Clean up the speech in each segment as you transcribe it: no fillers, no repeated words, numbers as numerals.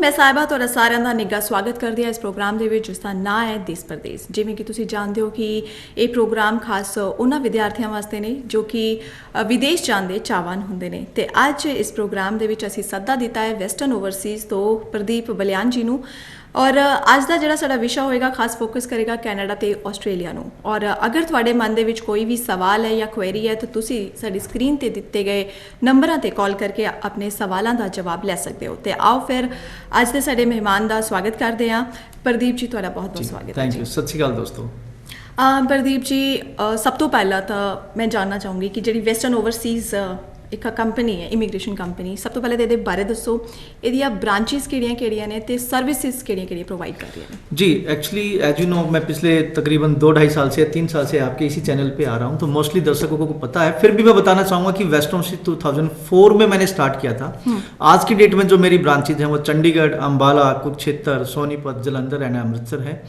मैं साहिबा ਤੁਹਾਡਾ ਸਾਰਿਆਂ ਦਾ ਨਿੱਘਾ ਸਵਾਗਤ ਕਰਦੀ ਹਾਂ ਇਸ ਪ੍ਰੋਗਰਾਮ ਦੇ ਵਿੱਚ ਜਿਸ ਦਾ ਨਾਂ ਹੈ ਦੇਸ਼ ਪ੍ਰਦੇਸ਼। ਜਿਵੇਂ ਕਿ ਤੁਸੀਂ ਜਾਣਦੇ ਹੋ ਕਿ ਇਹ ਪ੍ਰੋਗਰਾਮ ਖਾਸ ਉਹਨਾਂ ਵਿਦਿਆਰਥੀਆਂ ਵਾਸਤੇ ਨੇ ਜੋ ਕਿ ਵਿਦੇਸ਼ ਜਾਣ ਦੇ ਚਾਹਵਾਨ ਹੁੰਦੇ ਨੇ ਤੇ ਅੱਜ ਇਸ ਪ੍ਰੋਗਰਾਮ ਦੇ ਵਿੱਚ ਅਸੀਂ ਸੱਦਾ ਦਿੱਤਾ ਹੈ ਵੈਸਟਰਨ ਓਵਰਸੀਜ਼ ਤੋਂ ਪ੍ਰਦੀਪ ਬਲਿਆਨ ਜੀ ਨੂੰ। और अज का जोड़ा साडा विषय होएगा खास फोकस करेगा कैनेडा ते ऑस्ट्रेलिया नूं। और अगर तुहाडे मन दे विच कोई भी सवाल है या क्वेरी है तो तुसी साडी स्क्रीन ते दिते गए नंबरां ते कॉल करके अपने सवालों का जवाब ले सकते हो। तो आओ फिर अज दे साडे मेहमान का स्वागत करते हैं। प्रदीप जी तुहाडा बहुत बहुत स्वागत है। Thank you. सत श्री अकाल दोस्तों। प्रदीप जी सब तो पहला तो मैं जानना चाहूँगी कि जी वैसटर्न ओवरसीज़ एक कंपनी है इमीग्रेशन कंपनी, सब तो पहले ये बारे दसो ये ब्रांचेस किहड़ियां ने ते सर्विसेज किहड़ियां प्रोवाइड कर रही हैं? जी एक्चुअली एज यू नो मैं पिछले तकरीबन 2-2.5 साल से या 3 साल से आपके इसी चैनल पे आ रहा हूँ, तो मोस्टली दर्शकों को पता है। फिर भी मैं बताना चाहूँगा कि वेस्टर्न ओवरसीज 2004 में मैंने स्टार्ट किया था। आज की डेट में जो मेरी ब्रांचेज हैं वो चंडीगढ़, अम्बाला, कुरुक्षेत्र, सोनीपत, जलंधर एंड अमृतसर है।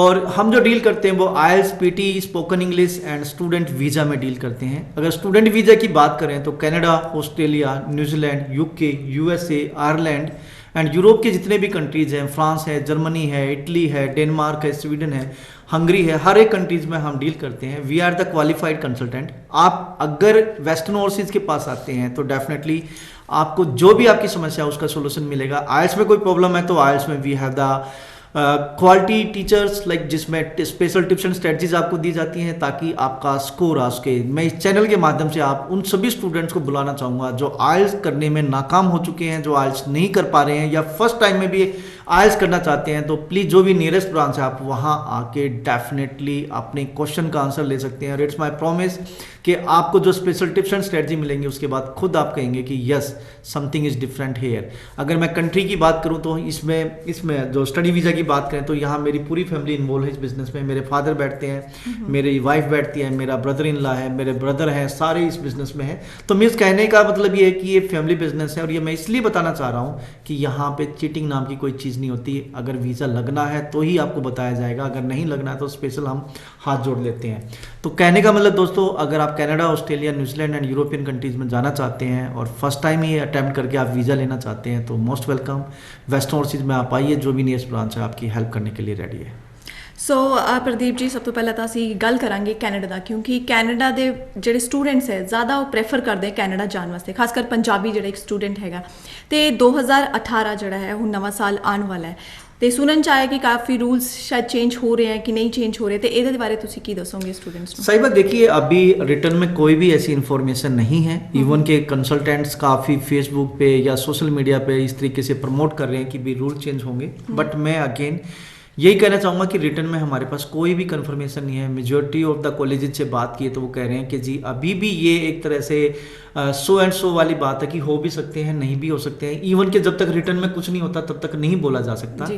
और हम जो डील करते हैं वो IELTS, PTE, spoken English and student visa में डील करते हैं। अगर स्टूडेंट वीज़ा की बात करें तो Canada, Australia, New Zealand, UK, USA, Ireland and Europe के जितने भी कंट्रीज़ हैं, फ्रांस है, जर्मनी है, इटली है, डेनमार्क है, स्वीडन है, हंगरी है, हर एक कंट्रीज़ में हम डील करते हैं। We are the qualified consultant. आप अगर वेस्टर्न ओवरसीज़ के पास आते हैं तो डेफिनेटली आपको जो भी आपकी समस्या है उसका सोल्यूशन मिलेगा। आइल्स में कोई प्रॉब्लम है तो आइल्स में we have the quality teachers like जिसमें स्पेशल टिप्स एंड स्ट्रेटजीज आपको दी जाती हैं ताकि आपका स्कोर आ सके। मैं इस चैनल के माध्यम से आप उन सभी स्टूडेंट्स को बुलाना चाहूँगा जो आइल्स करने में नाकाम हो चुके हैं, जो आइल्स नहीं कर पा रहे हैं या फर्स्ट टाइम में भी आइल्स करना चाहते हैं, तो प्लीज़ जो भी नियरेस्ट ब्रांच है आप वहाँ आके डेफिनेटली अपने क्वेश्चन का आंसर ले सकते हैं। इट्स माई प्रॉमिस कि आपको जो स्पेशल टिप्स एंड स्ट्रेटजी मिलेंगी उसके बाद खुद आप कहेंगे कि yes something is different here. अगर मैं कंट्री की बात करूँ तो इसमें जो स्टडी वीज़ा की बात करें तो यहाँ मेरी पूरी फैमिली इन्वॉल्व है इस बिज़नेस में। मेरे फादर बैठते हैं, मेरी वाइफ बैठती है, मेरा ब्रदर इन लॉ है, मेरे ब्रदर हैं, सारे इस बिज़नेस में हैं। तो मीन्स कहने का मतलब ये है कि ये फैमिली बिजनेस है और ये मैं इसलिए बताना चाह रहा हूँ कि यहाँ पे चीटिंग नाम की कोई चीज़ नहीं होती। अगर वीज़ा लगना है तो ही आपको बताया जाएगा, अगर नहीं लगना है तो स्पेशल हम हाथ जोड़ लेते हैं। तो कहने का मतलब दोस्तों, अगर आप Canada, Australia, New Zealand and European countries में जाना चाहते हैं और फर्स्ट टाइम ही अटैम्प्ट करके आप वीज़ा लेना चाहते हैं तो मोस्ट वेलकम। वेस्टर्न ओवरसीज में आप आइए, जो भी नियरेस्ट ब्रांच है आपकी हेल्प करने के लिए रेडी है। सो प्रदीप जी सब तो पहले तो असी गल करांगे कैनेडा का, क्योंकि कैनेडा के जोड़े स्टूडेंट्स है ज़्यादा वो प्रेफर करते हैं कैनेडा जाने वास्ते, खासकर पंजाबी जो एक स्टूडेंट है। तो 2018 जोड़ा है वो नवा साल आने वाला है तो सुनन चाहे कि काफ़ी रूल्स शायद चेंज हो रहे हैं कि नहीं चेंज हो रहे, तो ये बारे तुसी की दसोगे स्टूडेंट्स को? सही बात, देखिए अभी रिटर्न में कोई भी ऐसी इन्फॉर्मेशन नहीं है। इवन के कंसल्टेंट्स काफ़ी फेसबुक पे या सोशल मीडिया पे इस तरीके से प्रमोट कर रहे हैं कि भी रूल चेंज होंगे, बट मैं अगेन यही कहना चाहूँगा कि रिटर्न में हमारे पास कोई भी कंफर्मेशन नहीं है। मेजॉरिटी ऑफ द कॉलेजेस से बात की तो वो कह रहे हैं कि जी अभी भी ये एक तरह से सो एंड सो वाली बात है कि हो भी सकते हैं, नहीं भी हो सकते हैं। इवन कि जब तक रिटर्न में कुछ नहीं होता तब तक नहीं बोला जा सकता।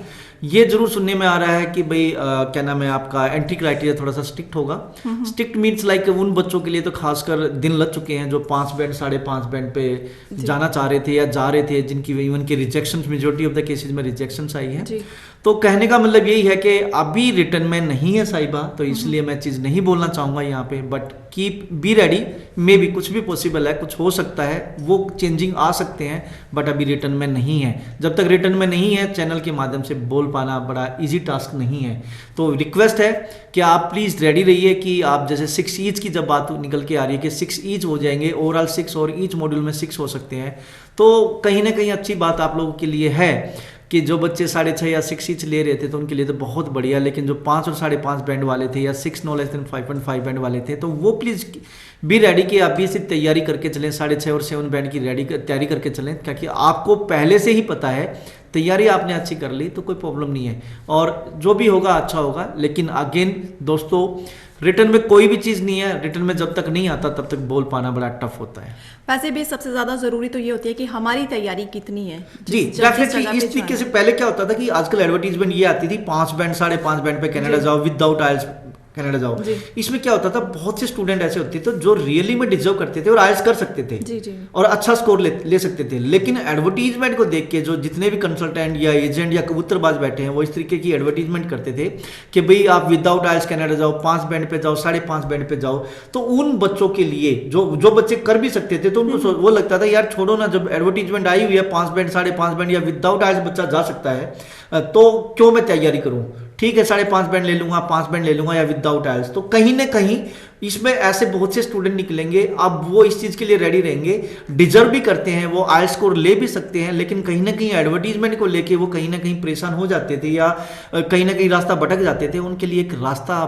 ये जरूर सुनने में आ रहा है कि भाई क्या नाम है आपका एंट्री क्राइटेरिया थोड़ा सा स्ट्रिक्ट होगा। स्ट्रिक्ट मीन्स लाइक उन बच्चों के लिए तो खासकर दिन लग चुके हैं जो 5 बैंड 5.5 बैंड पे जाना चाह रहे थे या जा रहे थे, जिनकी इवन के rejection majority of the cases में रिजेक्शन आई है। तो कहने का मतलब यही है कि अभी रिटर्न में नहीं है साहिबा, तो इसलिए मैं चीज़ नहीं बोलना चाहूँगा यहाँ पे, बट कीप बी रेडी। मे भी कुछ भी पॉसिबल है, कुछ हो सकता है, वो चेंजिंग आ सकते हैं, बट अभी रिटर्न में नहीं है। जब तक रिटर्न में नहीं है चैनल के माध्यम से बोल पाना बड़ा इजी टास्क नहीं है। तो रिक्वेस्ट है कि आप प्लीज़ रेडी रहिए कि आप जैसे 6 ईच की जब बात निकल के आ रही है कि 6 ईच हो जाएंगे, ओवरऑल 6 और ईच मॉड्यूल में 6 हो सकते हैं, तो कहीं ना कहीं अच्छी बात आप लोगों के लिए है कि जो बच्चे 6.5 या 6 ईच ले रहे थे तो उनके लिए तो बहुत बढ़िया। लेकिन जो 5 और 5.5 बैंड वाले थे या 6 नो लेस देन 5.5 बैंड वाले थे तो वो प्लीज़ भी रेडी कि आप भी सिर्फ तैयारी करके चलें, 6.5 और 7 बैंड की तैयारी करके चलें, क्योंकि आपको पहले से ही पता है, तैयारी आपने अच्छी कर ली तो कोई प्रॉब्लम नहीं है और जो भी होगा अच्छा होगा। लेकिन अगेन दोस्तों, रिटर्न में कोई भी चीज़ नहीं है, रिटर्न में जब तक नहीं आता तब तक बोल पाना बड़ा टफ होता है। वैसे भी सबसे ज़्यादा ज़रूरी तो ये होती है कि हमारी तैयारी कितनी है। जी डेफिनेटली। इस तरीके से पहले क्या होता था कि आजकल एडवर्टीजमेंट ये आती थी 5 बैंड 5.5 बैंड पे कनाडा जाओ विदाउट आइल्स कनाडा जाओ। जी। इसमें क्या होता था, बहुत से स्टूडेंट ऐसे होते थे जो रियली में डिजर्व करते थे और आइल्स कर सकते थे जी जी और अच्छा स्कोर ले सकते थे, लेकिन एडवर्टीजमेंट को देख के जो जितने भी कंसल्टेंट या एजेंट या कबूतरबाज बैठे हैं वो इस तरीके की एडवर्टीजमेंट करते थे कि भाई आप विदाउट आइल्स कनाडा जाओ, 5 बैंड पे जाओ, 5.5 बैंड पे जाओ। तो उन बच्चों के लिए जो बच्चे कर भी सकते थे तो उनको वो लगता था यार छोड़ो ना, जब एडवर्टीजमेंट आई हुई है 5 बैंड 5.5 बैंड या विदाउट आइल्स बच्चा जा सकता है तो क्यों मैं तैयारी करूं, ठीक है 5.5 बैंड ले लूंगा, 5 बैंड ले लूंगा या विदाउट आइल्स। तो कहीं ना कहीं इसमें ऐसे बहुत से स्टूडेंट निकलेंगे, अब वो इस चीज के लिए रेडी रहेंगे, डिजर्व भी करते हैं, वो आइल्स स्कोर ले भी सकते हैं, लेकिन कहीं ना कहीं एडवर्टीजमेंट को लेके वो कहीं ना कहीं परेशान हो जाते थे या कहीं ना कहीं रास्ता भटक जाते थे। उनके लिए एक रास्ता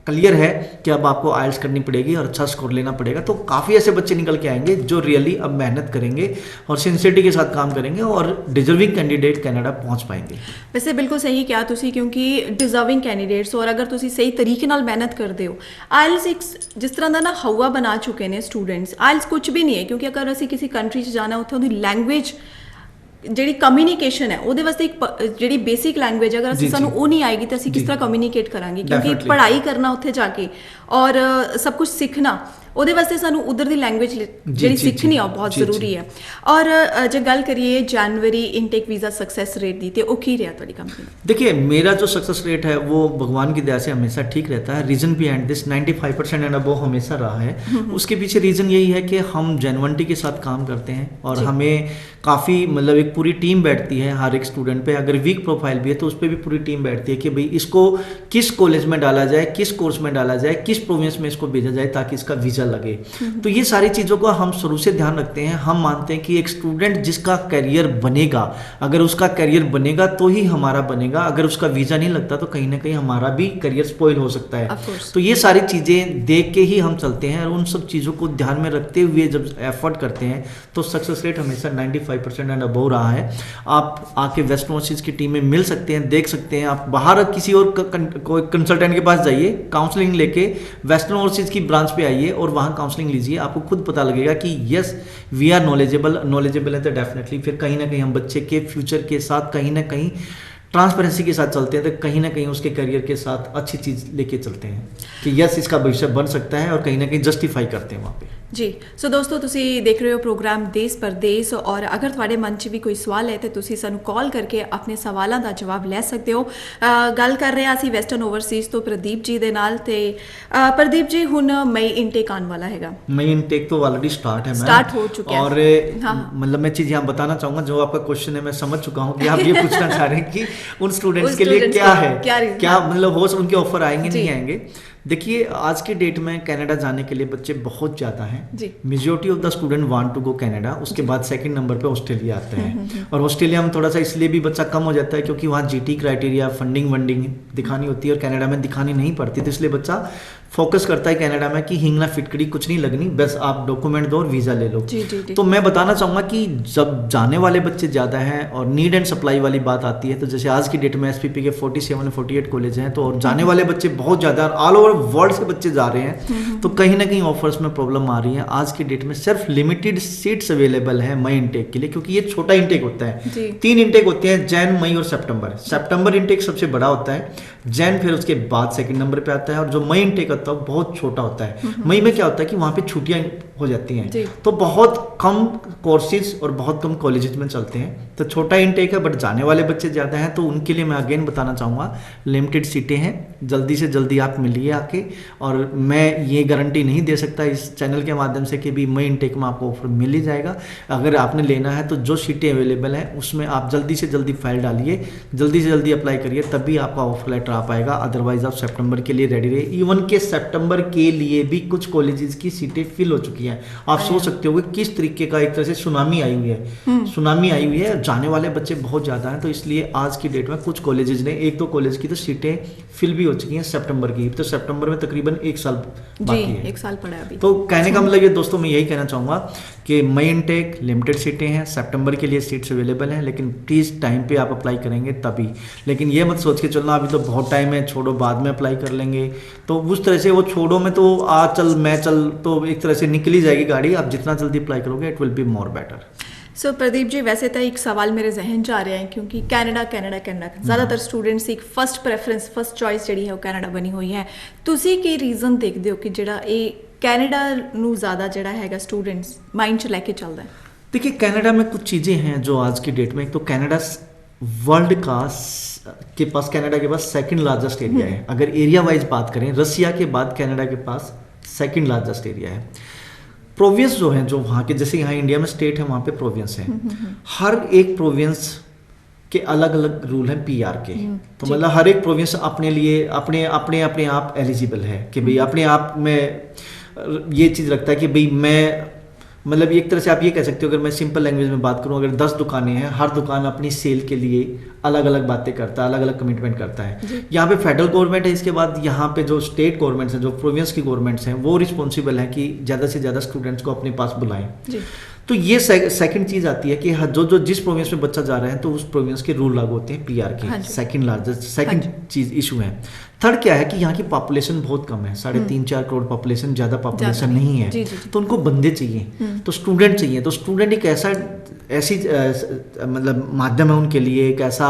क्लियर है कि अब आपको आइल्स करनी पड़ेगी और अच्छा स्कोर लेना पड़ेगा। तो काफ़ी ऐसे बच्चे निकल के आएंगे जो रियली अब मेहनत करेंगे और सिंसियरिटी के साथ काम करेंगे और डिजर्विंग कैंडिडेट कनाडा पहुंच पाएंगे। वैसे बिल्कुल सही किया तुसी, क्योंकि डिजर्विंग कैंਡੀਡੇਟਸ और अगर तुसी सही तरीके ਨਾਲ ਮਿਹਨਤ ਕਰਦੇ ਹੋ, ਆਇਲਸ ਇੱਕ ਜਿਸ ਤਰ੍ਹਾਂ ਦਾ ਨਾ ਹਵਾ ਬਣਾ ਚੁੱਕੇ ਨੇ ਸਟੂਡੈਂਟਸ। ਆਇਲਸ ਕੁਝ ਵੀ ਨਹੀਂ ਹੈ, ਕਿਉਂਕਿ ਅਗਰ ਅਸੀਂ ਕਿਸੇ ਕੰਟਰੀ 'ਚ ਜਾਣਾ ਉੱਥੇ ਉਹਦੀ ਲੈਂਗੁਏਜ ਜਿਹੜੀ ਕਮਿਊਨੀਕੇਸ਼ਨ ਹੈ ਉਹਦੇ ਵਾਸਤੇ ਇੱਕ ਜਿਹੜੀ ਬੇਸਿਕ ਲੈਂਗੁਏਜ ਅਗਰ ਅਸੀਂ ਸਾਨੂੰ ਉਹ ਨਹੀਂ ਆਏਗੀ ਤਾਂ ਅਸੀਂ ਕਿਸ ਤਰ੍ਹਾਂ ਕਮਿਊਨੀਕੇਟ ਕਰਾਂਗੇ, ਕਿਉਂਕਿ ਪੜ੍ਹਾਈ ਕਰਨਾ ਉੱਥੇ ਜਾ ਕੇ ਔਰ ਸਭ ਕੁਝ ਸਿੱਖਣਾ ਉਹਦੇ ਵਾਸਤੇ ਸਾਨੂੰ ਉਧਰ ਦੀ ਲੈਂਗੁਏਜ ਜਿਹੜੀ ਸਿੱਖਣੀ ਆ ਬਹੁਤ ਜ਼ਰੂਰੀ ਹੈ। ਔਰ ਜੇ ਗੱਲ ਕਰੀਏ जनवरी इनटेक वीज़ा सक्सेस रेट दी तो वो की रहा ਤੁਹਾਡੀ कंपनी? देखिए मेरा जो सक्सेस रेट है वो भगवान की दया से हमेशा ठीक रहता है। Reason behind this 95% and above हमेशा रहा है। उसके पीछे रीज़न यही है कि हम जेन्युइनिटी के साथ काम करते हैं और हमें काफ़ी मतलब एक पूरी टीम बैठती है हर एक स्टूडेंट पे। अगर वीक प्रोफाइल भी है तो उस पर भी पूरी टीम बैठती है कि भाई इसको किस कॉलेज में डाला जाए, किस कोर्स में डाला जाए, किस प्रोविंस में इसको भेजा जाए ताकि इसका वीज़ा लगे। तो ये सारी चीज़ों को हम शुरू से ध्यान रखते हैं। हम मानते हैं कि एक स्टूडेंट जिसका करियर बनेगा, अगर उसका करियर बनेगा तो ही हमारा बनेगा, अगर उसका वीज़ा नहीं लगता तो कहीं ना कहीं हमारा भी करियर स्पॉइल हो सकता है। तो ये सारी चीज़ें देख के ही हम चलते हैं और उन सब चीज़ों को ध्यान में रखते हुए जब एफर्ट करते हैं तो सक्सेस रेट हमेशा 95% एंड अबव रहा है। आप आके वेस्ट ओवरसीज की टीम में मिल सकते हैं, देख सकते हैं। आप बाहर किसी और कोई कंसल्टेंट के पास जाइए, काउंसलिंग लेके वेस्टर्न ओवरसीज की ब्रांच पे आइए और वहाँ काउंसलिंग लीजिए, आपको खुद पता लगेगा कि यस वी आर नॉलेजेबल है तो डेफिनेटली फिर कहीं ना कहीं हम बच्चे के फ्यूचर के साथ कहीं ना कहीं ट्रांसपेरेंसी के साथ चलते हैं तो कहीं ना कहीं उसके करियर के साथ अच्छी चीज़ लेके चलते हैं कि यस इसका भविष्य बन सकता है और कहीं ना कहीं जस्टिफाई करते हैं वहाँ पे। जी सो दोस्तों ਤੁਸੀਂ देख रहे हो प्रोग्राम देश परदेश और अगर ਤੁਹਾਡੇ ਮਨ 'ਚ ਵੀ ਕੋਈ ਸਵਾਲ ਹੈ ਤੇ ਤੁਸੀਂ ਸਾਨੂੰ ਕਾਲ ਕਰਕੇ ਆਪਣੇ ਸਵਾਲਾਂ ਦਾ ਜਵਾਬ ਲੈ ਸਕਦੇ ਹੋ। ਗੱਲ ਕਰ ਰਹੇ ਹਾਂ ਅਸੀਂ ਵੈਸਟਰਨ ਓਵਰਸੀਜ਼ ਤੋਂ ਪ੍ਰਦੀਪ ਜੀ ਦੇ ਨਾਲ ਤੇ ਪ੍ਰਦੀਪ ਜੀ ਹੁਣ ਮਈ ਇਨਟੇਕ ਆਉਣ ਵਾਲਾ ਹੈਗਾ। मई इनटेक तो ऑलरेडी स्टार्ट हो चुका है और मतलब मैं चीज़ यहाँ बताना चाहूँगा, जो आपका क्वेश्चन है मैं समझ चुका हूँ कि आप ये पूछना चाह रहे हैं कि उन स्टूडेंट्स के लिए क्या है, क्या मतलब हो उनके ऑफर आएंगे नहीं आएंगे। देखिए आज की डेट में कनाडा जाने के लिए बच्चे बहुत ज़्यादा हैं। Majority of the student want to go Canada. उसके बाद सेकंड नंबर पे ऑस्ट्रेलिया आते हैं और ऑस्ट्रेलिया में थोड़ा सा इसलिए भी बच्चा कम हो जाता है क्योंकि वहाँ जीटी क्राइटेरिया फंडिंग दिखानी होती है और कनाडा में दिखानी नहीं पड़ती, तो इसलिए बच्चा फोकस करता है कनाडा में कि हिंगना फिटकड़ी कुछ नहीं लगनी, बस आप डॉक्यूमेंट दो और वीज़ा ले लो। तो मैं बताना चाहूँगा कि जब जाने वाले बच्चे ज़्यादा हैं और नीड एंड सप्लाई वाली बात आती है तो जैसे आज की डेट में एसपीपी के 47-48 कॉलेज हैं तो और जाने वाले बच्चे बहुत ज़्यादा ऑल ओवर वर्ल्ड से बच्चे जा रहे हैं तो कहीं ना कहीं ऑफर्स में प्रॉब्लम आ रही है। आज की डेट में सिर्फ लिमिटेड सीट्स अवेलेबल है मई इनटेक के लिए, क्योंकि ये छोटा इनटेक होता है। 3 इनटेक होते हैं, जैन, मई और सितंबर इनटेक सबसे बड़ा होता है, जैन फिर उसके बाद सेकंड नंबर पे आता है और जो मई इनटेक आता है बहुत छोटा होता है। मई में क्या होता है कि वहाँ पे छुट्टियाँ हो जाती हैं तो बहुत कम कोर्सेज और बहुत कम कॉलेजेस में चलते हैं, तो छोटा इनटेक है बट जाने वाले बच्चे ज़्यादा हैं। तो उनके लिए मैं अगेन बताना चाहूँगा लिमिटेड सीटें हैं, जल्दी से जल्दी आप मिलिए आके। और मैं ये गारंटी नहीं दे सकता इस चैनल के माध्यम से कि भी मई इनटेक में आपको ऑफर मिल ही जाएगा। अगर आपने लेना है तो जो सीटें अवेलेबल हैं उसमें आप जल्दी से जल्दी फाइल डालिए, जल्दी से जल्दी अप्लाई करिए, तभी आपका ऑफर लेटर आ पाएगा। अदरवाइज आप सितंबर के लिए रेडी रहिए। इवन के सितंबर के लिए भी कुछ कॉलेजेस की सीटें फिल हो चुकी हैं। आप सोच सकते हो कि किस तरीके का एक तरह से सुनामी आई हुई है, सुनामी आई हुई है, जाने वाले बच्चे बहुत ज़्यादा हैं। तो इसलिए आज की डेट में कुछ कॉलेजेस ने 1-2 कॉलेज की तो सीटें फिल भी हो चुकी हैं सितंबर की, तो सितंबर में तकरीबन 1 साल बाकी है, 1 साल पड़ा अभी। तो कहने का मतलब ये दोस्तों मैं यही कहना चाहूँगा कि मई इनटेक लिमिटेड सीटें हैं, सितंबर के लिए सीट्स अवेलेबल हैं, लेकिन प्लीज़ टाइम पे आप अप्लाई करेंगे तभी। लेकिन ये मत सोच के चलना अभी तो बहुत टाइम है, छोड़ो बाद में अप्लाई कर लेंगे, तो उस तरह से वो छोड़ो में तो आ चल मैं चल तो एक तरह से निकली जाएगी गाड़ी। आप जितना जल्दी अप्लाई करोगे it will be more better. So Pradeep ji, ਵੈਸੇ ਤਾਂ ਇੱਕ ਸਵਾਲ ਮੇਰੇ ਜ਼ਿਹਨ 'ਚ ਆ ਰਿਹਾ ਹੈ ਕਿਉਂਕਿ ਕੈਨੇਡਾ ਜ਼ਿਆਦਾਤਰ ਸਟੂਡੈਂਟਸ ਦੀ ਇੱਕ ਫਸਟ ਪ੍ਰੈਫਰੈਂਸ, ਫਸਟ ਚੋਇਸ ਜਿਹੜੀ ਹੈ ਉਹ ਕੈਨੇਡਾ ਬਣੀ ਹੋਈ ਹੈ। ਤੁਸੀਂ ਕੀ ਰੀਜ਼ਨ ਦੇਖਦੇ ਹੋ ਕਿ ਜਿਹੜਾ ਇਹ ਕੈਨੇਡਾ ਨੂੰ ज़्यादा ਜਿਹੜਾ ਹੈਗਾ स्टूडेंट्स माइंड 'ਚ ਲੈ के चलता है? देखिए, कनाडा में कुछ चीज़ें हैं जो आज की डेट में, एक तो कनाडा वर्ल्ड का कनाडा के पास सेकंड लार्जेस्ट एरिया है। अगर एरिया वाइज बात करें, रसिया के बाद कनाडा के पास सेकंड लार्जेस्ट एरिया है। प्रोविंस जो हैं, जो वहाँ के, जैसे यहाँ इंडिया में स्टेट है, वहाँ पे प्रोविंस है। हर एक प्रोविंस के अलग अलग रूल हैं पीआर के। तो मतलब हर एक प्रोविंस अपने लिए अपने आप एलिजिबल है कि भाई अपने आप में ये चीज़ रखता है कि भाई मैं, मतलब एक तरह से आप ये कह सकते हो, अगर मैं सिंपल लैंग्वेज में बात करूं, अगर 10 दुकानें हैं, हर दुकान अपनी सेल के लिए अलग अलग बातें करता है, अलग अलग कमिटमेंट करता है। यहाँ पे फेडरल गवर्नमेंट है, इसके बाद यहाँ पे जो स्टेट गवर्नमेंट्स हैं, जो प्रोविंस की गवर्नमेंट्स हैं, वो रिस्पॉन्सिबल हैं कि ज़्यादा से ज़्यादा स्टूडेंट्स को अपने पास बुलाएं। तो ये सेकंड चीज़ आती है कि जो जिस प्रोविंस में बच्चा जा रहा है, तो उस प्रोविंस के रूल लागू होते हैं पीआर के। सेकंड लार्जेस्ट सेकंड चीज़ इशू है। थर्ड क्या है कि यहाँ की पॉपुलेशन बहुत कम है, 3.5-4 करोड़ पॉपुलेशन, ज़्यादा पॉपुलेशन नहीं है। तो उनको बंदे चाहिए, तो स्टूडेंट चाहिए। तो स्टूडेंट एक ऐसी मतलब माध्यम है उनके लिए, एक ऐसा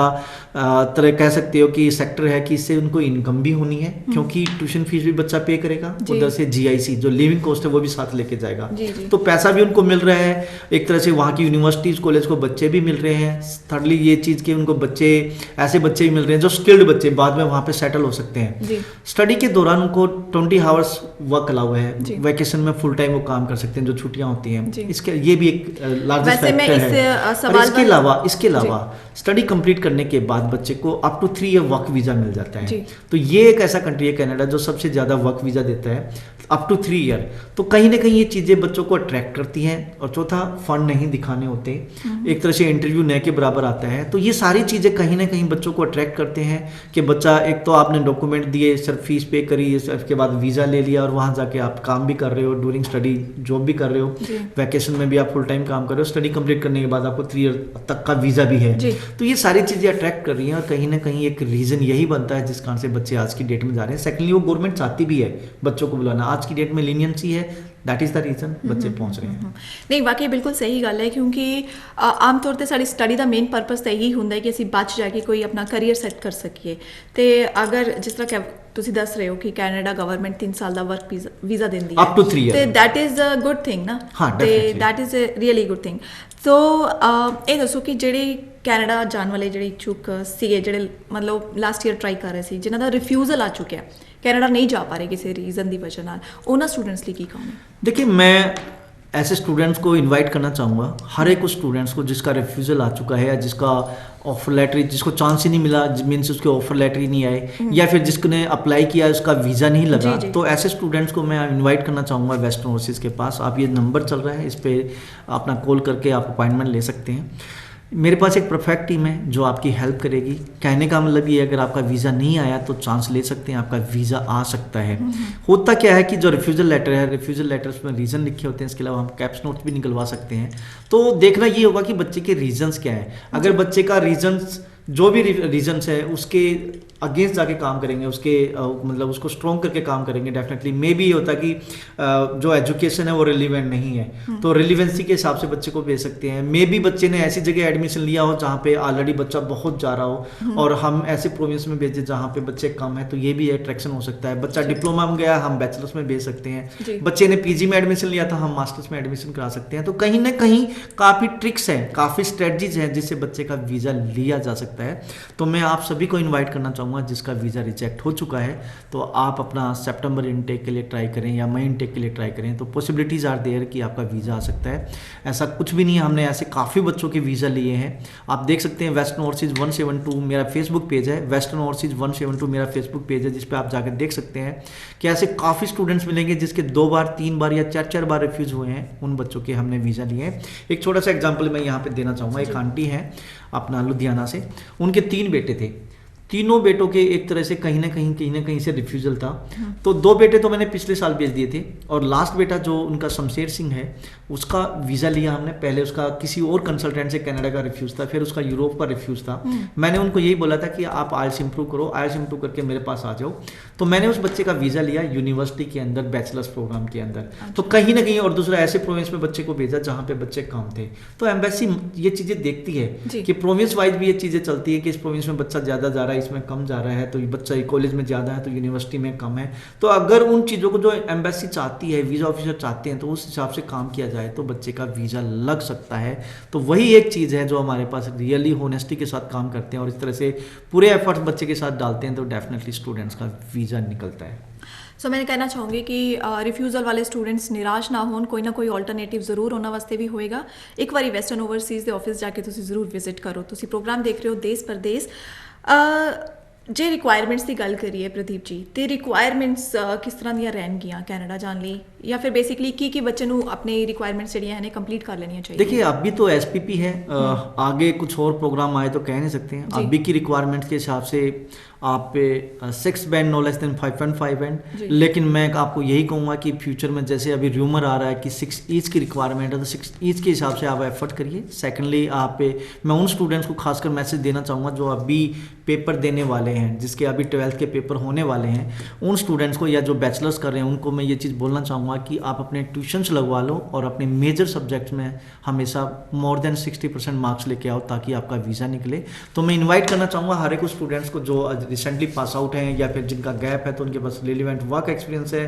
तरह कह सकते हो कि सेक्टर है कि इससे उनको इनकम भी होनी है, क्योंकि ट्यूशन फीस भी बच्चा पे करेगा, उधर से जीआईसी जो लिविंग कॉस्ट है वो भी साथ लेके जाएगा। तो पैसा भी उनको मिल रहा है, एक तरह से वहाँ की यूनिवर्सिटीज़ कॉलेज को बच्चे भी मिल रहे हैं। थर्डली ये चीज़ कि उनको ऐसे बच्चे भी मिल रहे हैं जो स्किल्ड बच्चे बाद में वहाँ पे सेटल हो सकते हैं। स्टडी के दौरान उनको 20 आवर्स वर्क अलाउ है, वैकेशन में फुल टाइम वो काम कर सकते हैं जो छुट्टियाँ होती हैं। इसके ये भी एक लार्जेस्ट फैक्टर है। और इसके अलावा स्टडी कंप्लीट करने के बाद बच्चे को up to 3 year work visa मिल जाता है। तो ये एक ऐसा कंट्री है कनाडा जो सबसे ज़्यादा वर्क वीज़ा देता है, अप टू 3 ईयर। तो कहीं ना कहीं ये चीज़ें बच्चों को अट्रैक्ट करती हैं। और चौथा, फंड नहीं दिखाने होते, एक तरह से इंटरव्यू न के बराबर आता है। तो ये सारी चीज़ें कहीं ना कहीं बच्चों को अट्रैक्ट करते हैं कि बच्चा, एक तो आपने डॉक्यूमेंट दिए, सिर्फ फीस पे करी, उसके बाद वीज़ा ले लिया और वहाँ जाके आप काम भी कर रहे हो, ड्यूरिंग स्टडी जॉब भी कर रहे हो, वैकेशन में भी आप फुल टाइम काम कर रहे हो, स्टडी कंप्लीट करने के बाद आपको 3 ईयर तक का वीज़ा भी है। तो ये सारी चीज़ें अट्रैक्ट कर रही हैं और कहीं ना कहीं एक रीज़न यही बनता है जिस कारण से बच्चे आज की डेट में जा रहे हैं। सेकेंडली, वो गवर्नमेंट चाहती भी है बच्चों को बुलाना, आज की डेट में लीनियंसी है, दैट इज़ द रीज़न बच्चे पहुंच रहे हैं। नहीं, वाकई बिल्कुल सही गल है, क्योंकि आम तौर पर साड़ी स्टडी का मेन परपज़ तो यही होंगे कि असीं बच जाके कोई अपना करियर सैट कर सकीए। तो अगर जिस तरह ਤੁਸੀਂ ਦੱਸ ਰਹੇ ਹੋ ਕਿ ਕੈਨੇਡਾ ਗਵਰਨਮੈਂਟ 3 ਸਾਲ ਦਾ ਵਰਕ ਵੀਜ਼ਾ ਦਿੰਦੀ ਹੈ, ਅਪ ਟੂ 3 ਇਅਰ, ਤੇ that is a good thing ਨਾ। ਤੇ that is a really good thing. So ਇਹ ਦੱਸੋ ਕਿ ਜਿਹੜੇ ਕੈਨੇਡਾ ਜਾਣ ਵਾਲੇ ਜਿਹੜੇ ਇਛੁਕ ਸੀਗੇ, ਜਿਹੜੇ ਮਤਲਬ ਲਾਸਟ ਈਅਰ ਟਰਾਈ ਕਰ ਰਹੇ ਸੀ, ਜਿਨ੍ਹਾਂ ਦਾ ਰਿਫਿਊਜ਼ਲ ਆ ਚੁੱਕਿਆ, ਕੈਨੇਡਾ ਨਹੀਂ ਜਾ ਪਾ ਰਹੇ ਕਿਸੇ ਰੀਜ਼ਨ ਦੀ ਵਜ੍ਹਾ ਨਾਲ, ਉਹਨਾਂ ਸਟੂਡੈਂट्स ਲਈ ਕੀ ਕਹੋਗੇ? देखिए, मैं ऐसे स्टूडेंट्स को इनवाइट करना चाहूँगा, हर एक उस स्टूडेंट्स को जिसका रिफ्यूज़ल आ चुका है या जिसका ऑफर लेटर, जिसको चांस ही नहीं मिला, मीन्स उसके ऑफर लेटर ही नहीं आए, या फिर जिसने अप्लाई किया उसका वीज़ा नहीं लगा, तो ऐसे स्टूडेंट्स को मैं इनवाइट करना चाहूँगा वेस्टर्न ओवरसीज़ के पास। आप ये नंबर चल रहा है, इस पर अपना कॉल करके आप अपॉइंटमेंट ले सकते हैं। मेरे पास एक परफेक्ट टीम है जो आपकी हेल्प करेगी। कहने का मतलब ये है, अगर आपका वीज़ा नहीं आया तो चांस ले सकते हैं, आपका वीज़ा आ सकता है। होता क्या है कि जो रिफ्यूज़ल लेटर है, रिफ्यूज़ल लेटर्स में रीज़न लिखे होते हैं, इसके अलावा हम कैप्स नोट्स भी निकलवा सकते हैं। तो देखना ये होगा कि बच्चे के रीजंस क्या है। अगर बच्चे का रीजंस, जो भी रीजंस है, उसके अगेंस्ट जाके काम करेंगे, उसके मतलब उसको स्ट्रॉन्ग करके काम करेंगे, डेफिनेटली मे भी होता है कि जो एजुकेशन है वो रिलीवेंट नहीं है, तो रिलीवेंसी के हिसाब से बच्चे को भेज सकते हैं। मे भी बच्चे ने ऐसी जगह एडमिशन लिया हो जहाँ पे ऑलरेडी बच्चा बहुत जा रहा हो और हम ऐसे प्रोविंस में भेजें जहाँ पे बच्चे कम है, तो ये भी अट्रैक्शन हो सकता है। बच्चा डिप्लोमा में गया, हम बैचलर्स में भेज सकते हैं। बच्चे ने पीजी में एडमिशन लिया था, हम मास्टर्स में एडमिशन करा सकते हैं। तो कहीं ना कहीं काफ़ी ट्रिक्स हैं, काफ़ी स्ट्रेटजीज हैं जिससे बच्चे का वीज़ा लिया जा सकता है। तो मैं आप सभी को इन्वाइट करना चाहूँगा, जिसका वीज़ा रिजेक्ट हो चुका है तो आप अपना सितंबर इनटेक के लिए ट्राई करें या मई इनटेक के लिए ट्राई करें, तो पॉसिबिलिटीज़ आर देयर कि आपका वीज़ा आ सकता है। ऐसा कुछ भी नहीं है, हमने ऐसे काफ़ी बच्चों के वीज़ा लिए हैं। आप देख सकते हैं वेस्टर्न ओवरसीज़ 172 मेरा फेसबुक पेज है, वेस्टर्न ओवरसीज़ 172 मेरा फेसबुक पेज है, जिस पर आप जाकर देख सकते हैं कि ऐसे काफ़ी स्टूडेंट्स मिलेंगे जिसके 2 बार 3 बार या 4 बार रिफ्यूज़ हुए हैं। उन बच्चों के हमने वीज़ा लिए हैं। एक छोटा सा एग्जाम्पल मैं यहाँ पर देना चाहूँगा। एक आंटी हैं अपना लुधियाना से, उनके 3 बेटे थे, तीनों बेटों के एक तरह से कहीं ना कहीं से रिफ्यूजल था। तो 2 बेटे तो मैंने पिछले साल भेज दिए थे, और लास्ट बेटा जो उनका शमशेर सिंह है, उसका वीज़ा लिया हमने। पहले उसका किसी और कंसल्टेंट से कनाडा का रिफ्यूज़ था, फिर उसका यूरोप का रिफ्यूज़ था। मैंने उनको यही बोला था कि आप आइल्स इंप्रूव करो, आइल्स इंप्रूव करके मेरे पास आ जाओ। तो मैंने उस बच्चे का वीज़ा लिया यूनिवर्सिटी के अंदर, बैचलर्स प्रोग्राम के अंदर। तो कहीं ना कहीं, और दूसरा ऐसे प्रोविंस में बच्चे को भेजा जहाँ पे बच्चे कम थे। तो एम्बेसी ये चीज़ें देखती है कि प्रोविंस वाइज भी ये चीज़ें चलती है कि इस प्रोविंस में बच्चा ज़्यादा जा रहा है, इसमें कम जा रहा है, तो बच्चा कॉलेज में ज़्यादा है तो यूनिवर्सिटी में कम है। तो अगर उन चीज़ों को जो एम्बेसी चाहती है, वीज़ा ऑफिसर चाहते हैं, तो उस हिसाब से काम किया जाए तो बच्चे का वीज़ा लग सकता है। तो वही एक चीज़ है जो हमारे पास रियली होनेस्टी के साथ काम करते हैं और इस तरह से पूरे एफर्ट्स बच्चे के साथ डालते हैं, तो डेफिनेटली स्टूडेंट्स का वीज़ा निकलता है। सो मैंने कहना चाहूँगी कि रिफ्यूज़ल वाले स्टूडेंट्स निराश ना होन, कोई ना कोई अल्टरनेटिव ਜ਼ਰੂਰ ਉਹਨਾਂ ਵਾਸਤੇ ਵੀ ਹੋਏਗਾ। ਇੱਕ ਵਾਰੀ ਵੈਸਟਰਨ ਓਵਰਸੀਜ਼ ਦੇ ਆਫਿਸ ਜਾ ਕੇ ਤੁਸੀਂ ਜ਼ਰੂਰ ਵਿਜ਼ਿਟ ਕਰੋ। ਤੁਸੀਂ ਪ੍ਰੋਗਰਾਮ ਦੇਖ ਰਹੇ ਹੋ ਦੇਸ਼ ਪਰਦੇਸ। ਜੇ ਰਿਕੁਆਇਰਮੈਂਟਸ ਦੀ ਗੱਲ ਕਰੀਏ ਪ੍ਰਦੀਪ ਜੀ, ਤੇ ਰਿਕੁਆਇਰਮੈਂਟਸ ਕਿਸ ਤਰ੍ਹਾਂ ਦੀਆਂ ਰਹਿਣਗੀਆਂ ਕੈਨੇਡਾ ਜਾਣ ਲਈ, ਜਾਂ ਫਿਰ ਬੇਸਿਕਲੀ ਕੀ ਬੱਚੇ ਨੂੰ ਆਪਣੀ रिक्वायरमेंट्स ਜਿਹੜੀਆਂ ਨੇ कंप्लीट कर लेनी चाहिए? देखिए अभी तो एसपीपी है, आगे कुछ और प्रोग्राम आए तो कह नहीं सकते हैं। अभी की रिक्वायरमेंट्स के हिसाब से आप पे 6 band no less than 5.5 band. लेकिन मैं आपको यही कहूँगा कि फ्यूचर में जैसे अभी र्यूमर आ रहा है कि 6 ईच की रिक्वायरमेंट है, तो 6 ईच के हिसाब से आप एफर्ट करिए। सेकेंडली आप पे मैं उन स्टूडेंट्स को खासकर मैसेज देना चाहूँगा जो अभी पेपर देने वाले हैं, जिसके अभी 12th के पेपर होने वाले हैं, उन स्टूडेंट्स को या जो बैचलर्स कर रहे हैं उनको मैं ये चीज़ बोलना चाहूँगा कि आप अपने ट्यूशन्स लगवा लो और अपने मेजर सब्जेक्ट्स में हमेशा मोर देन 60% मार्क्स लेके आओ ताकि आपका वीज़ा निकले। तो मैं इनवाइट करना चाहूँगा हर एक स्टूडेंट्स को जो रिसेंटली पास आउट हैं या फिर जिनका गैप है तो उनके पास रिलेवेंट वर्क एक्सपीरियंस है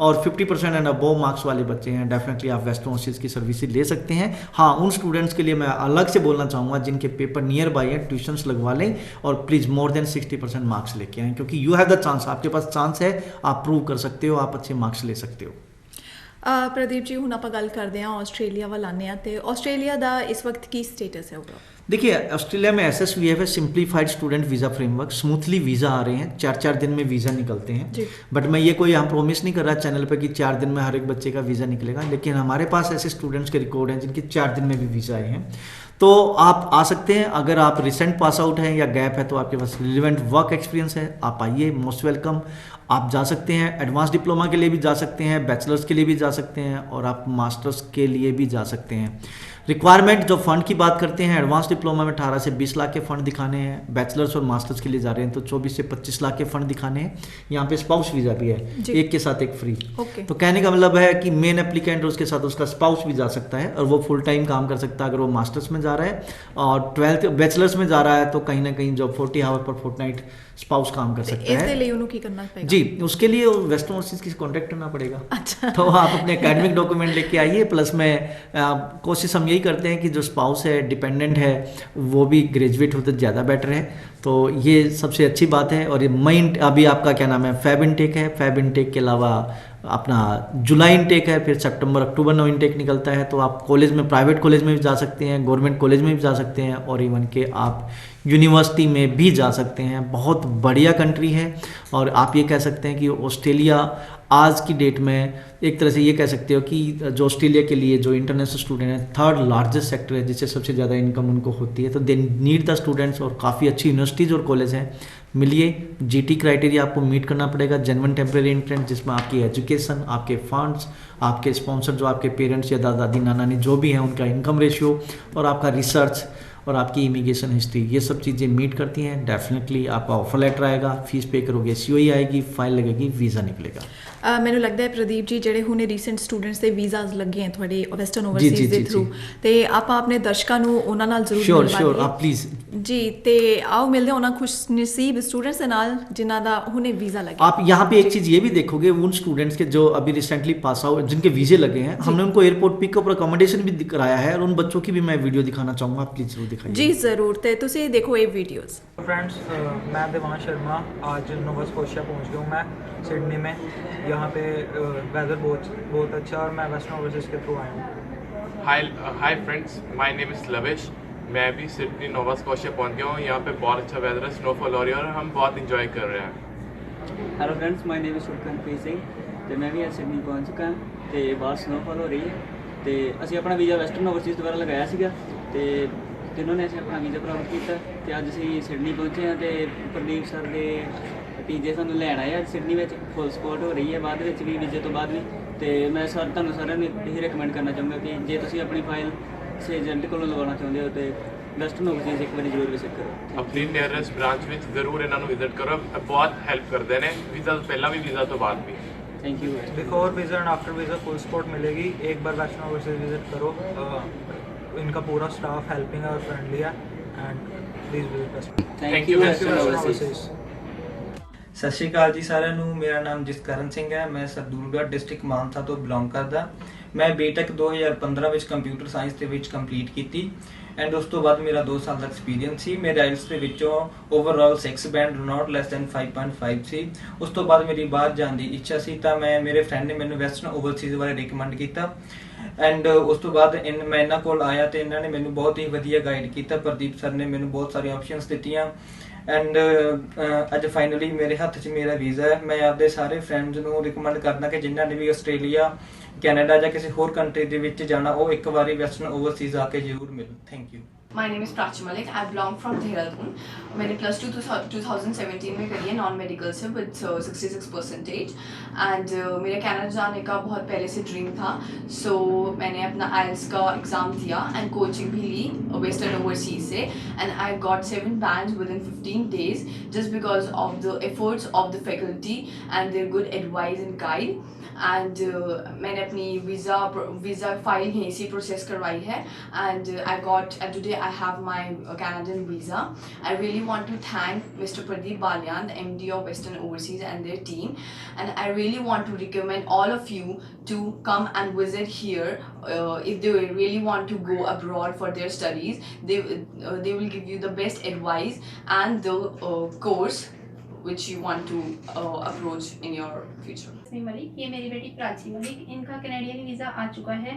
और 50% एंड अबव मार्क्स वाले बच्चे हैं, डेफिनेटली आप वेस्टर्न ओवरसीज की सर्विसेज ले सकते हैं। हाँ, उन स्टूडेंट्स के लिए मैं अलग से बोलना चाहूँगा जिनके पेपर नियर बाई है, ट्यूशन्स लगवा लें और प्लीज़ मोर देन 60% मार्क्स लेके आएँ, क्योंकि यू हैव द चांस, आपके पास चांस है, आप प्रूव कर सकते हो, आप अच्छे मार्क्स ले सकते हो। प्रदीप जी, ਹੁਣ ਆਪਾਂ ਗੱਲ ਕਰਦੇ ਹਾਂ ਆਸਟ੍ਰੇਲੀਆ ਵੱਲ ਆਉਂਦੇ ਹਾਂ, ਤੇ ਆਸਟ੍ਰੇਲੀਆ ਦਾ ਇਸ ਵਕਤ ਕੀ ਸਟੇਟਸ है ओवरऑल? देखिए ऑस्ट्रेलिया में SSVF है, simplified student visa framework. Smoothly visa आ रहे हैं, 4-4 दिन में वीज़ा निकलते हैं। बट मैं ये कोई हम प्रोमिस नहीं कर रहा चैनल पे कि 4 दिन में हर एक बच्चे का वीज़ा निकलेगा, लेकिन हमारे पास ऐसे स्टूडेंट्स के रिकॉर्ड हैं जिनके 4 दिन में भी वीज़ा आए हैं। तो आप आ सकते हैं, अगर आप रिसेंट पास आउट हैं या गैप है तो आपके पास रिलेवेंट वर्क एक्सपीरियंस है, आप आइए, मोस्ट वेलकम। आप जा सकते हैं, एडवांस डिप्लोमा के लिए भी जा सकते हैं, बैचलर्स के लिए भी जा सकते हैं और आप मास्टर्स के लिए भी जा सकते हैं। रिक्वायरमेंट जो फ़ंड की बात करते हैं, एडवांस डिप्लोमा में 18 से 20 लाख के फ़ंड दिखाने हैं, बैचलर्स और मास्टर्स के लिए जा रहे हैं तो 24 से 25 लाख के फ़ंड दिखाने हैं। यहाँ पे स्पाउस वीज़ा भी है, एक के साथ एक फ्री। तो कहने का मतलब है कि मेन एप्लीकेंट और उसके साथ उसका स्पाउस भी जा सकता है और वो फुल टाइम काम कर सकता है अगर वो मास्टर्स में जा रहा है, और 12th बैचलर्स में जा रहा है तो कहीं ना कहीं जो 40 आवर पर फोर्टनाइट स्पाउस काम कर सकता है। इसके लिए उन्होंने की करना पड़ेगा? जी, उसके लिए वेस्टर्न ओवरसीज की कॉन्टैक्ट करना पड़ेगा। अच्छा। तो आप अपने एकेडमिक डॉक्यूमेंट लेके आइए, प्लस में कोशिश हम यही करते हैं कि जो स्पाउस है, डिपेंडेंट है, वो भी ग्रेजुएट हो तो ज़्यादा बेटर है। तो ये सबसे अच्छी बात है। और ये मई अभी आपका क्या नाम है, फैब इनटेक है, फैब इनटेक के अलावा अपना जुलाई इनटेक है, फिर सितंबर अक्टूबर में इनटेक निकलता है। तो आप कॉलेज में, प्राइवेट कॉलेज में भी जा सकते हैं, गवर्नमेंट कॉलेज में भी जा सकते हैं और इवन के आप यूनिवर्सिटी में भी जा सकते हैं। बहुत बढ़िया कंट्री है और आप ये कह सकते हैं कि ऑस्ट्रेलिया आज की डेट में एक तरह से ये कह सकते हो कि जो ऑस्ट्रेलिया के लिए जो इंटरनेशनल स्टूडेंट है, 3rd लार्जेस्ट सेक्टर है जिससे सबसे ज़्यादा इनकम उनको होती है। तो दे नीड द स्टूडेंट्स और काफ़ी अच्छी यूनिवर्सिटीज़ और कॉलेज हैं। मिलिए, GT क्राइटेरिया आपको मीट करना पड़ेगा, जेन्युइन टेम्परेरी इंट्रेंस, जिसमें आपकी एजुकेशन, आपके फंड्स, आपके स्पॉन्सर जो आपके पेरेंट्स या दादा दादी नाना नानी जो भी हैं उनका इनकम रेशियो और आपका रिसर्च और आपकी इमिग्रेशन हिस्ट्री, ये सब चीज़ें मीट करती हैं। डेफिनेटली आपका ऑफर लेटर आएगा, फीस पे करोगे, COE आएगी, फाइल लगेगी, वीज़ा निकलेगा। ਮੈਨੂੰ ਲੱਗਦਾ ਹੈ ਪ੍ਰਦੀਪ ਜੀ, ਜਿਹੜੇ ਹੁਣੇ ਰੀਸੈਂਟ ਸਟੂਡੈਂਟਸ ਦੇ ਵੀਜ਼ਾਸ ਲੱਗੇ ਹਨ ਤੁਹਾਡੇ ਵੈਸਟਰਨ ਓਵਰਸੀਜ਼ ਦੇ ਥਰੂ, ਤੇ ਆਪਾਂ ਆਪਣੇ ਦਰਸ਼ਕਾਂ ਨੂੰ ਉਹਨਾਂ ਨਾਲ ਜ਼ਰੂਰ श्योर आप प्लीज़ जी, ਤੇ आओ मिलते हैं उन्होंने खुश नसीब स्टूडेंट्स ਦੇ ਨਾਲ ਜਿਨ੍ਹਾਂ ਦਾ ਹੁਣੇ वीज़ा लगे। आप यहाँ पे एक चीज़ ये भी देखोगे, उन स्टूडेंट्स के जो अभी रिसेंटली पास आउट जिनके वीज़े लगे हैं, हमने उनको एयरपोर्ट पिकअप और अकोमोडेशन भी कराया है और उन बच्चों की भी मैं वीडियो दिखाना चाहूँगा, आप प्लीज़ जरूर दिखाइए। जी ज़रूर, तो तुसी देखो ये वीडियोस। फ्रेंड्स, मैं देवांश शर्मा आज नोवा स्कोशिया पहुँच गया हूँ मैं सिडनी में। यहाँ पे वेदर बहुत अच्छा और मैं वेस्टर्न ओवरसीज के थ्रू आया हूँ। Hi friends, my name is lavish. मैं भी सिडनी नोवा स्कोशिया पहुँच गया हूँ। यहाँ पे बहुत अच्छा वेदर है, स्नोफॉल हो रही है और हम बहुत इंजॉय कर रहे हैं। Hello friends, my name is Sukhanpreet Singh ਤੇ ਮੈਂ ਵੀ ਅੱਜ ਸਿਡਨੀ ਪਹੁੰਚ ਚੁੱਕਾ ਤੇ ਬਾਹਰ ਸਨੋਫਾਲ ਹੋ ਰਹੀ ਹੈ ਤੇ ਅਸੀਂ ਆਪਣਾ ਵੀਜ਼ਾ ਵੈਸਟਰਨ ਓਵਰਸੀਜ਼ ਦੁਆਰਾ ਲਗਾਇਆ ਸੀਗਾ ਤੇ ਤਿੰਨੋਂ ਨੇ ਅਸੀਂ ਆਪਣਾ ਵੀਜ਼ਾ ਪ੍ਰਾਪਤ ਕੀਤਾ ਤੇ ਅੱਜ ਅਸੀਂ ਸਿਡਨੀ ਪਹੁੰਚੇ ਹਾਂ ਤੇ ਪ੍ਰਦੀਪ ਸਰ ਦੇ ਟੀਚੇ ਸਾਨੂੰ ਲੈਣ ਆਏ ਅੱਜ ਸਿਡਨੀ ਵਿੱਚ ਫੁੱਲ ਸਪੋਰਟ ਹੋ ਰਹੀ ਹੈ ਬਾਅਦ ਵਿੱਚ ਵੀ ਵੀਜ਼ੇ ਤੋਂ ਬਾਅਦ ਵੀ ਤੇ ਮੈਂ ਤੁਹਾਨੂੰ ਸਾਰਿਆਂ ਨੂੰ ਇਹੀ ਰეკਮੈਂਡ ਕਰਨਾ ਚਾਹੂੰਗਾ ਕਿ ਜੇ ਤੁਸੀਂ ਆਪਣੀ ਫਾਈਲ ਸੇ ਏਜੰਟ ਕੋਲੋਂ ਲਗਾਉਣਾ ਚਾਹੁੰਦੇ ਹੋ ਤੇ ਵੈਸਟਰਨ ਓਵਰਸੀਜ਼ ਇੱਕ ਵਾਰੀ ਜ਼ਰੂਰ ਵਿਜ਼ਿਟ ਕਰੋ। ਆਪਣੀ ਨੀਅਰੈਸਟ ਬ੍ਰਾਂਚ ਵਿੱਚ ਜ਼ਰੂਰ ਇਹਨਾਂ ਨੂੰ ਵਿਜ਼ਿਟ ਕਰੋ, ਬਹੁਤ ਹੈਲਪ ਕਰਦੇ ਨੇ ਵੀਜ਼ਾ ਤੋਂ ਪਹਿਲਾਂ ਵੀ ਵੀਜ਼ਾ ਤੋਂ ਬਾਅਦ ਵੀ। Thank you. Before visa and after visa full support मिलेगी। एक बार वेस्टर्न ओवरसीज विजिट करो, इनका पूरा स्टाफ हेल्पिंग और फ्रेंडली है and please visit western. Thank you western overseas. ਸਤਿ ਸ਼੍ਰੀ ਅਕਾਲ ਜੀ ਸਾਰਿਆਂ ਨੂੰ। ਮੇਰਾ ਨਾਮ ਜਸਕਰਨ ਸਿੰਘ ਹੈ। ਮੈਂ ਸਰਦੂਲਗੜ੍ਹ ਡਿਸਟ੍ਰਿਕਟ ਮਾਨਸਾ ਤੋਂ ਬਿਲੋਂਗ ਕਰਦਾ। ਮੈਂ ਬੀਟੈਕ 2015 ਵਿੱਚ ਕੰਪਿਊਟਰ ਸਾਇੰਸ ਦੇ ਵਿੱਚ ਕੰਪਲੀਟ ਕੀਤੀ ਐਂਡ ਉਸ ਤੋਂ ਬਾਅਦ ਮੇਰਾ 2 ਸਾਲ ਦਾ ਐਕਸਪੀਰੀਅੰਸ ਸੀ। ਮੇਰੇ ਆਇਲਸ ਦੇ ਵਿੱਚੋਂ ਓਵਰਆਲ 6 ਬੈਂਡ ਨਾਟ ਲੈਸ ਦੈਨ 5.5 ਸੀ। ਉਸ ਤੋਂ ਬਾਅਦ ਮੇਰੀ ਬਾਹਰ ਜਾਣ ਦੀ ਇੱਛਾ ਸੀ ਤਾਂ ਮੇਰੇ ਫਰੈਂਡ ਨੇ ਮੈਨੂੰ ਵੈਸਟਰਨ ਓਵਰਸੀਜ਼ ਬਾਰੇ ਰਿਕਮੈਂਡ ਕੀਤਾ ਐਂਡ ਉਸ ਤੋਂ ਬਾਅਦ ਮੈਂ ਇਹਨਾਂ ਕੋਲ ਆਇਆ ਤੇ ਇਹਨਾਂ ਨੇ ਮੈਨੂੰ ਬਹੁਤ ਹੀ ਵਧੀਆ ਗਾਈਡ ਕੀਤਾ। ਪ੍ਰਦੀਪ ਸਰ ਨੇ ਮੈਨੂੰ ਬਹੁਤ ਸਾਰੀਆਂ ਆਪਸ਼ਨਸ ਦਿੱਤੀਆਂ ਐਂਡ ਅੱਜ ਫਾਈਨਲੀ ਮੇਰੇ ਹੱਥ 'ਚ ਮੇਰਾ ਵੀਜ਼ਾ ਹੈ। ਮੈਂ ਆਪਦੇ ਸਾਰੇ ਫਰੈਂਡਸ ਨੂੰ ਰਿਕਮੈਂਡ ਕਰਦਾ ਕਿ ਜਿਨ੍ਹਾਂ ਨੇ ਵੀ ਆਸਟ੍ਰੇਲੀਆ, ਕੈਨੇਡਾ ਜਾਂ ਕਿਸੇ ਹੋਰ ਕੰਟਰੀ ਦੇ ਵਿੱਚ ਜਾਣਾ ਉਹ ਇੱਕ ਵਾਰੀ ਵੈਸਟਰਨ ਓਵਰਸੀਜ਼ ਆ ਕੇ ਜ਼ਰੂਰ ਮਿਲੋ। Thank you. My name is Prachi Malik. I belong from Dehradun. मैंने +2 2017 में करी है नॉन मेडिकल से विद 66% एंड मेरा कनाडा जाने का बहुत पहले से ड्रीम था। सो मैंने अपना IELTS का एग्ज़ाम दिया एंड कोचिंग भी ली वेस्टर्न ओवरसीज से and I got 7 bands with in 15 days just because of the efforts of the faculty and their good advice and guide। And मैंने अपनी वीज़ा फाइल यहीं से प्रोसेस करवाई है and I got and today I have my Canadian visa. I really want to thank mister Pradeep Baliyan, the MD of Western Overseas and their team, and I really want to recommend all of you to come and visit here if they really want to go abroad for their studies। They will give you the best advice and the course which you want to approach in your future। Malik, ये मेरी बेटी प्राची मलिक, इनका Canadian visa आ चुका है।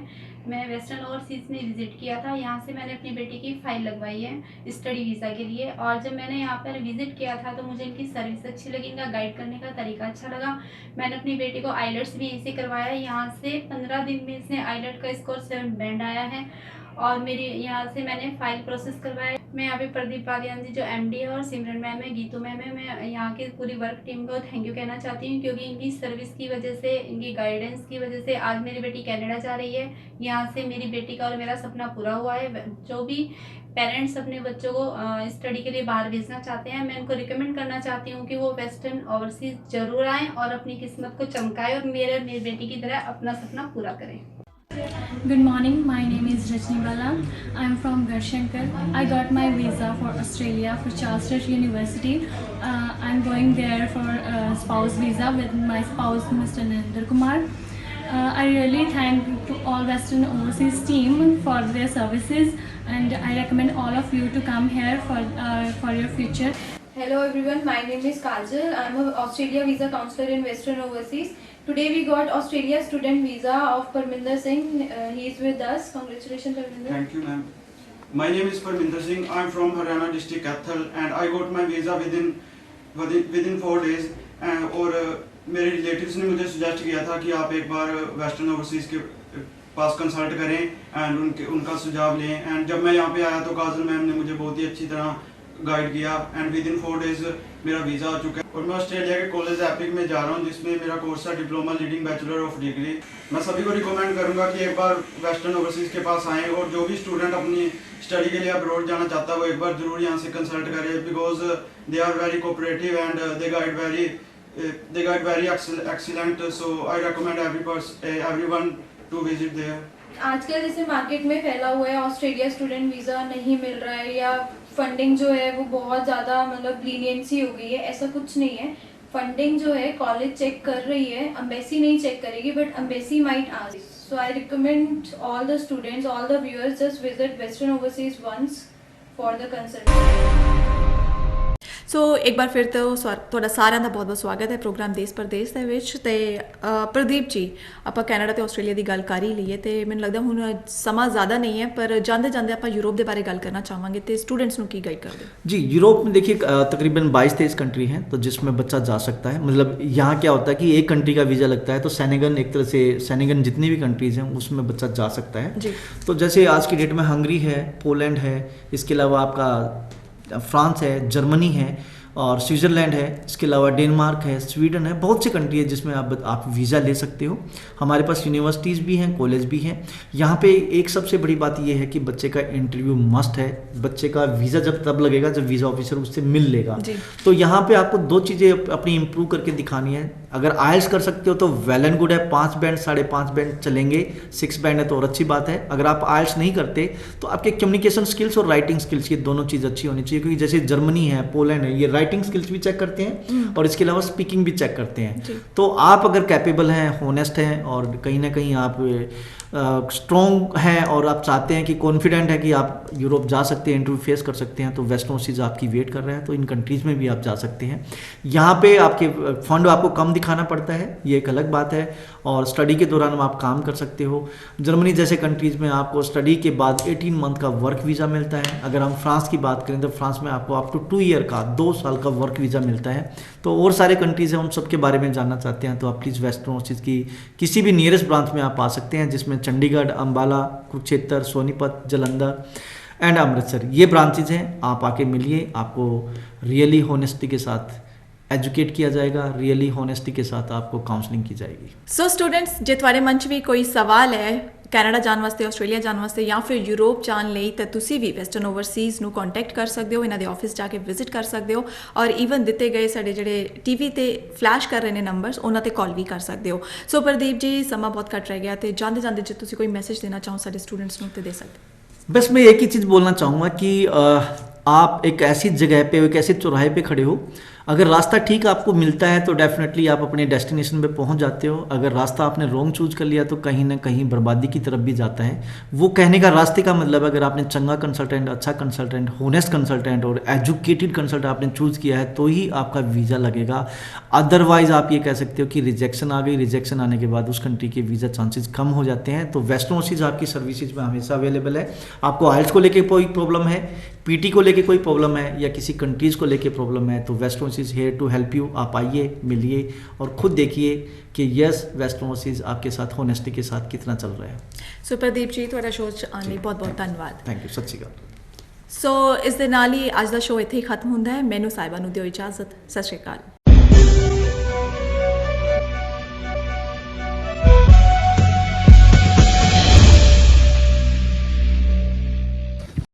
मैं western overseas में visit किया था। यहाँ से मैंने अपनी बेटी की फ़ाइल लगवाई है स्टडी वीज़ा के लिए और जब मैंने यहाँ पर विज़िट किया था तो मुझे इनकी सर्विस अच्छी लगी, इनका गाइड करने का तरीका अच्छा लगा। मैंने अपनी बेटी को आइलेट्स भी यहीं से करवाया। यहाँ से 15 दिन में इसने आइलेट का स्कोर 7 बैंड आया है और मेरी यहाँ से मैंने फ़ाइल प्रोसेस करवाया। मैं यहाँ पे प्रदीप बालियान जी जो MD है और सिमरन मैम है, गीतू मैम है, मैं यहाँ की पूरी वर्क टीम को थैंक यू कहना चाहती हूँ क्योंकि इनकी सर्विस की वजह से, इनकी गाइडेंस की वजह से आज मेरी बेटी कनाडा जा रही है। यहाँ से मेरी बेटी का और मेरा सपना पूरा हुआ है। जो भी पेरेंट्स अपने बच्चों को स्टडी के लिए बाहर भेजना चाहते हैं, मैं उनको रिकमेंड करना चाहती हूँ कि वो वेस्टर्न ओवरसीज ज़रूर आएँ और अपनी किस्मत को चमकाएँ और मेरी बेटी की तरह अपना सपना पूरा करें। Good morning, my name is Rajni Bala. I am from Garshankar. I got my visa for Australia for Charles Sturt University. I am going there for spouse visa with my spouse Mr. Narendra Kumar. I really thank to all Western Overseas team for their services and I recommend all of you to come here for your future. Hello everyone, my name is Kajal. I am an Australia visa counselor in Western Overseas. Today we got Australia student visa of Parminder Singh. He is with us. Congratulations Parminder. Thank you ma'am. My name is Parminder Singh. I am from Haryana district Kathal and I got my visa within 4 days और मेरे relatives ने मुझे suggest किया था कि आप एक बार वेस्टर्न ओवरसीज़ के पास कंसल्ट करें एंड उनका सुझाव लें एंड जब मैं यहाँ पे आया तो काजल मैम ने मुझे बहुत ही अच्छी तरह गाइड किया एंड विद इन 4 डेज मेरा वीज़ा आ चुका है और मैं ऑस्ट्रेलिया के कॉलेज एपिक में जा रहा हूँ जिसमें मेरा कोर्स है diploma leading bachelor of degree. मैं सभी को रिकमेंड करूँगा कि एक बार वेस्टर्न ओवरसीज़ के पास आएँ और जो भी स्टूडेंट अपनी स्टडी के लिए अब्रॉड जाना चाहता है वो एक बार ज़रूर यहाँ से कंसल्ट करे because they are very cooperative and they guide very excellent. So I recommend everyone to visit there. आजकल जैसे मार्केट में फैला हुआ है ऑस्ट्रेलिया स्टूडेंट वीज़ा नहीं मिल रहा है या फंडिंग जो है वो बहुत ज़्यादा मतलब लीनियंसी हो गई है, ऐसा कुछ नहीं है। फंडिंग जो है कॉलेज चेक कर रही है, एम्बेसी नहीं चेक करेगी but embassy might ask. So I recommend all the students, all the viewers just visit Western Overseas once for the consultation. So ਇੱਕ ਵਾਰ ਫਿਰ ਤੋਂ ਤੁਹਾਡਾ ਸਾਰਿਆਂ ਦਾ ਬਹੁਤ-ਬਹੁਤ ਸਵਾਗਤ ਹੈ ਪ੍ਰੋਗਰਾਮ ਦੇਸ਼ ਪਰਦੇਸ ਦੇ ਵਿੱਚ ਤੇ ਪ੍ਰਦੀਪ ਜੀ ਆਪਾਂ ਕੈਨੇਡਾ ਤੇ ਆਸਟ੍ਰੇਲੀਆ ਦੀ ਗੱਲ ਕਰ ਹੀ ਲਈਏ ਤੇ ਮੈਨੂੰ ਲੱਗਦਾ ਹੁਣ ਸਮਾਂ ਜ਼ਿਆਦਾ नहीं है पर ਜਾਂਦੇ ਆਪਾਂ यूरोप ਦੇ ਬਾਰੇ ਗੱਲ करना चाहेंगे तो स्टूडेंट्स ਨੂੰ ਕੀ गाइड कर दो। जी यूरोप में देखिए तकरीबन 22-23 कंट्री हैं तो जिसमें बच्चा जा सकता है। मतलब यहाँ क्या होता है कि एक कंट्री का वीज़ा लगता है तो सेनेगन एक तरह से सेनेगन जितनी भी कंट्रीज़ हैं उसमें बच्चा जा सकता है जी। तो जैसे आज की डेट में हंगरी है, पोलैंड है, इसके अलावा आपका फ्रांस है, जर्मनी है और स्विट्ज़रलैंड है, इसके अलावा डेनमार्क है, स्वीडन है, बहुत सी कंट्री है जिसमें आप वीज़ा ले सकते हो। हमारे पास यूनिवर्सिटीज़ भी हैं, कॉलेज भी हैं। यहाँ पे एक सबसे बड़ी बात ये है कि बच्चे का इंटरव्यू मस्ट है। बच्चे का वीज़ा जब तब लगेगा जब वीज़ा ऑफिसर उससे मिल लेगा। तो यहाँ पे आपको 2 चीज़ें अपनी इम्प्रूव करके दिखानी है। अगर आइल्स कर सकते हो तो वेल एंड गुड है, 5 बैंड 5.5 बैंड चलेंगे, 6 बैंड है तो और अच्छी बात है। अगर आप आइल्स नहीं करते तो आपके कम्युनिकेशन स्किल्स और राइटिंग स्किल्स, ये दोनों चीज़ अच्छी होनी चाहिए, क्योंकि जैसे जर्मनी है, पोलैंड है, ये राइटिंग स्किल्स भी चेक करते हैं और इसके अलावा स्पीकिंग भी चेक करते हैं। तो आप अगर कैपेबल हैं, होनेस्ट हैं और कहीं ना कहीं आप स्ट्रॉन्ग हैं और आप चाहते हैं कि कॉन्फिडेंट है कि आप यूरोप जा सकते हैं, इंटरव्यू फेस कर सकते हैं, तो वेस्टर्न ओवरसीज आपकी वेट कर रहा है। तो इन कंट्रीज़ में भी आप जा सकते हैं। यहाँ पे आपके फंड आपको कम दिखाना पड़ता है, ये एक अलग बात है, और स्टडी के दौरान आप काम कर सकते हो। जर्मनी जैसे कंट्रीज़ में आपको स्टडी के बाद 18 मंथ का वर्क वीज़ा मिलता है। अगर हम फ्रांस की बात करें तो फ्रांस में आपको अप टू 2 ईयर का, 2 साल का वर्क वीज़ा मिलता है। तो और सारे कंट्रीज़ हैं, उन सब के बारे में जानना चाहते हैं तो आप प्लीज़ वेस्टर्न ओवरसीज की किसी भी नियरेस्ट ब्रांच में आप आ सकते हैं, जिसमें चंडीगढ़, अंबाला, कुरुक्षेत्र, सोनीपत, जलंधर एंड अमृतसर ये ब्रांचेज हैं। आप आके मिलिए, आपको रियली होनेस्टी के साथ एजुकेट किया जाएगा, रियली होनेस्टी के साथ आपको काउंसलिंग की जाएगी। सो स्टूडेंट्स, जे ਤੁਹਾਡੇ ਮਨ 'ਚ ਵੀ ਕੋਈ ਸਵਾਲ ਹੈ ਕੈਨੇਡਾ ਜਾਣ ਵਾਸਤੇ, ਆਸਟ੍ਰੇਲੀਆ ਜਾਣ ਵਾਸਤੇ ਜਾਂ ਫਿਰ ਯੂਰਪ ਜਾਣ ਲਈ, ਤਾਂ ਤੁਸੀਂ ਵੀ ਵੈਸਟਰਨ ਓਵਰਸੀਜ਼ ਨੂੰ ਕੰਟੈਕਟ ਕਰ ਸਕਦੇ ਹੋ, ਇਹਨਾਂ ਦੇ ਆਫਿਸ ਜਾ ਕੇ ਵਿਜ਼ਿਟ ਕਰ ਸਕਦੇ ਹੋ, ਔਰ ਈਵਨ ਦਿੱਤੇ ਗਏ ਸਾਡੇ ਜਿਹੜੇ ਟੀਵੀ ਤੇ ਫਲੈਸ਼ ਕਰ ਰਹੇ ਨੇ ਨੰਬਰਸ, ਉਹਨਾਂ ਤੇ ਕਾਲ ਵੀ ਕਰ ਸਕਦੇ ਹੋ। ਸੋ ਪ੍ਰਦੀਪ ਜੀ, ਸਮਾਂ ਬਹੁਤ ਘੱਟ ਰਹਿ ਗਿਆ ਤੇ ਜਾਂਦੇ ਜਾਂਦੇ ਜੇ ਤੁਸੀਂ ਕੋਈ ਮੈਸੇਜ ਦੇਣਾ ਚਾਹੋ ਸਾਡੇ स्टूडेंट्स ਨੂੰ ਤੇ ਦੇ ਸਕਦੇ हो। बस मैं एक ही चीज़ बोलना चाहूँगा कि आप एक ऐसी जगह पे, एक ऐसे चौराहे पे खड़े हो, अगर रास्ता ठीक आपको मिलता है तो डेफिनेटली आप अपने डेस्टिनेशन पे पहुंच जाते हो। अगर रास्ता आपने रॉन्ग चूज कर लिया तो कहीं ना कहीं बर्बादी की तरफ भी जाता है। वो कहने का रास्ते का मतलब, अगर आपने चंगा कंसल्टेंट, अच्छा कंसल्टेंट, होनेस्ट कंसल्टेंट और एजुकेटेड कंसल्टेंट आपने चूज़ किया है तो ही आपका वीज़ा लगेगा। अदरवाइज आप ये कह सकते हो कि रिजेक्शन आ गई, रिजेक्शन आने के बाद उस कंट्री के वीज़ा चांसेस कम हो जाते हैं। तो वेस्टर्न ओवरसीज आपकी सर्विसेज में हमेशा अवेलेबल है। आपको आइल्स को लेके कोई प्रॉब्लम है, पीटी को लेके कोई प्रॉब्लम है या किसी कंट्रीज़ को लेके प्रॉब्लम है, तो western overseas here to help you. आप आइए, मिलिए और खुद देखिए कि यस वेस्टर्न ओवरसीज आपके साथ होनेस्टी के साथ कितना चल रहा है। सो प्रदीप जी, ਤੁਹਾਡਾ ਸ਼ੋਅ 'ਚ ਆਉਣ ਲਈ ਬਹੁਤ ਬਹੁਤ ਧੰਨਵਾਦ। थैंक यू, सत श्री अकाल। ਸੋ ਇਸ ਦੇ ਨਾਲ ਹੀ ਅੱਜ ਦਾ ਸ਼ੋਅ ਇੱਥੇ ਹੀ ਖਤਮ ਹੁੰਦਾ ਹੈ। ਮੈਨੂੰ ਸਾਹਿਬਾ ਨੂੰ ਦਿਓ ਇਜਾਜ਼ਤ। ਸਤਿ ਸ਼੍ਰੀ ਅਕਾਲ।